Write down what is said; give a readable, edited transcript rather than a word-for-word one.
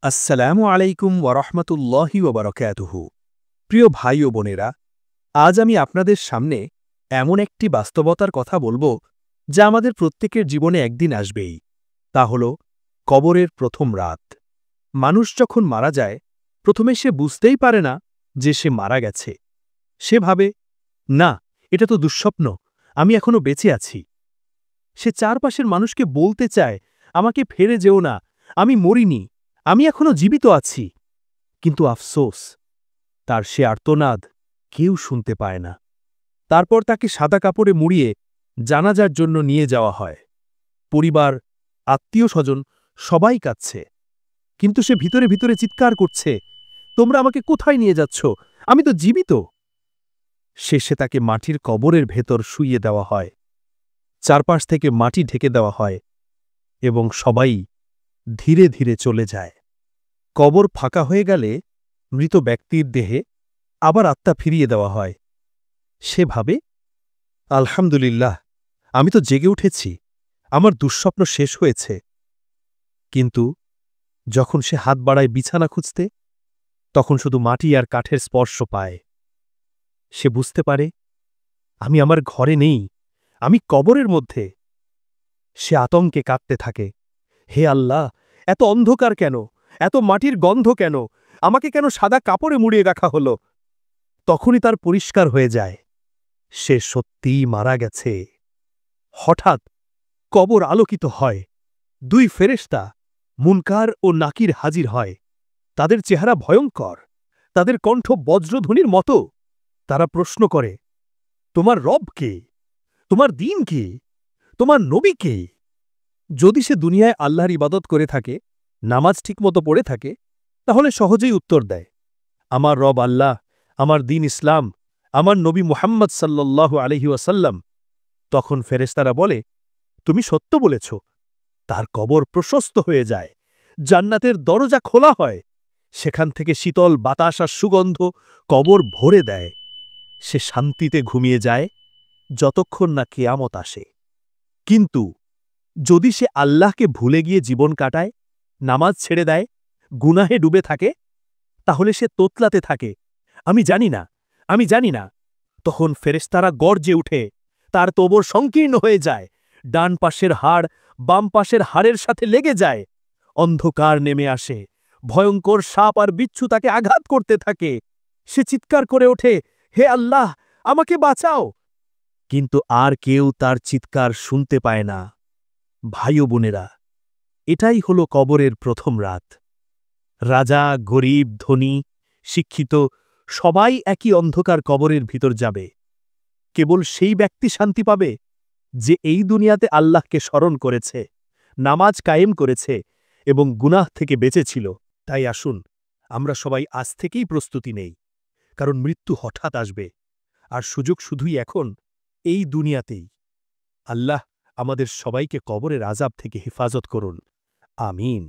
আসসালামু আলাইকুম ওয়ারহমতুল্লাহি ওবরকাতুহু। প্রিয় ভাই ও বোনেরা, আজ আমি আপনাদের সামনে এমন একটি বাস্তবতার কথা বলবো যা আমাদের প্রত্যেকের জীবনে একদিন আসবেই। তা হল কবরের প্রথম রাত। মানুষ যখন মারা যায়, প্রথমে সে বুঝতেই পারে না যে সে মারা গেছে। সে ভাবে, না, এটা তো দুঃস্বপ্ন, আমি এখনো বেঁচে আছি। সে চারপাশের মানুষকে বলতে চায়, আমাকে ফেরে যেও না, আমি মরিনি, আমি এখনো জীবিত আছি। কিন্তু আফসোস, তার সে আর্তনাদ কেউ শুনতে পায় না। তারপর তাকে সাদা কাপড়ে মুড়িয়ে জানাজার জন্য নিয়ে যাওয়া হয়। পরিবার, আত্মীয় স্বজন সবাই কাঁদছে, কিন্তু সে ভিতরে ভিতরে চিৎকার করছে, তোমরা আমাকে কোথায় নিয়ে যাচ্ছ, আমি তো জীবিত। শেষে তাকে মাটির কবরের ভেতর শুইয়ে দেওয়া হয়। চারপাশ থেকে মাটি ঢেকে দেওয়া হয় এবং সবাই ধীরে ধীরে চলে যায়। কবর ফাঁকা হয়ে গেলে মৃত ব্যক্তির দেহে আবার আত্মা ফিরিয়ে দেওয়া হয়। সে ভাবে, আলহামদুলিল্লাহ, আমি তো জেগে উঠেছি, আমার দুঃস্বপ্ন শেষ হয়েছে। কিন্তু যখন সে হাত বাড়ায় বিছানা খুঁজতে, তখন শুধু মাটি আর কাঠের স্পর্শ পায়। সে বুঝতে পারে, আমি আমার ঘরে নেই, আমি কবরের মধ্যে। সে আতঙ্কে কাঁদতে থাকে, হে আল্লাহ, এত অন্ধকার কেন, এত মাটির গন্ধ কেন, আমাকে কেন সাদা কাপড়ে মুড়িয়ে রাখা হল? তখনই তার পরিষ্কার হয়ে যায়, সে সত্যিই মারা গেছে। হঠাৎ কবর আলোকিত হয়। দুই ফেরেশতা, মুনকার ও নাকির হাজির হয়। তাদের চেহারা ভয়ঙ্কর, তাদের কণ্ঠ বজ্রধ্বনির মতো। তারা প্রশ্ন করে, তোমার রব কে? তোমার দিন কে? তোমার নবী কে? যদি সে দুনিয়ায় আল্লাহর ইবাদত করে থাকে, নামাজ ঠিকমতো পড়ে থাকে, তাহলে সহজেই উত্তর দেয়, আমার রব আল্লাহ, আমার দিন ইসলাম, আমার নবী মুহাম্মদ সাল্লাল্লাহু আলাইহি ওয়াসাল্লাম। তখন ফেরেশতারা বলে, তুমি সত্য বলেছ। তার কবর প্রশস্ত হয়ে যায়, জান্নাতের দরজা খোলা হয়। সেখান থেকে শীতল বাতাস আর সুগন্ধ কবর ভরে দেয়। সে শান্তিতে ঘুমিয়ে যায় যতক্ষণ না কিয়ামত আসে। কিন্তু যদি সে আল্লাহকে ভুলে গিয়ে জীবন কাটায়, নামাজ ছেড়ে দেয়, গুনাহে ডুবে থাকে, তাহলে সে তোতলাতে থাকে, আমি জানি না, আমি জানি না। তখন ফেরেশতারা গর্জে উঠে, তার কবর সংকীর্ণ হয়ে যায়, ডান পাশের হাড় বাম পাশের হাড়ের সাথে লেগে যায়। অন্ধকার নেমে আসে, ভয়ঙ্কর সাপ আর বিচ্ছু তাকে আঘাত করতে থাকে। সে চিৎকার করে ওঠে, হে আল্লাহ, আমাকে বাঁচাও। কিন্তু আর কেউ তার চিৎকার শুনতে পায় না। ভাই ও বোনেরা, এটাই হলো কবরের প্রথম রাত। রাজা, গরিব, ধনী, শিক্ষিত সবাই একই অন্ধকার কবরের ভিতর যাবে। কেবল সেই ব্যক্তি শান্তি পাবে যে এই দুনিয়াতে আল্লাহকে স্মরণ করেছে, নামাজ কায়েম করেছে এবং গুনাহ থেকে বেঁচেছিল। তাই আসুন, আমরা সবাই আজ থেকেই প্রস্তুতি নেই, কারণ মৃত্যু হঠাৎ আসবে, আর সুযোগ শুধুই এখন, এই দুনিয়াতেই। আল্লাহ আমাদের সবাইকে কবরের আযাব থেকে হেফাজত করুন। আমিন।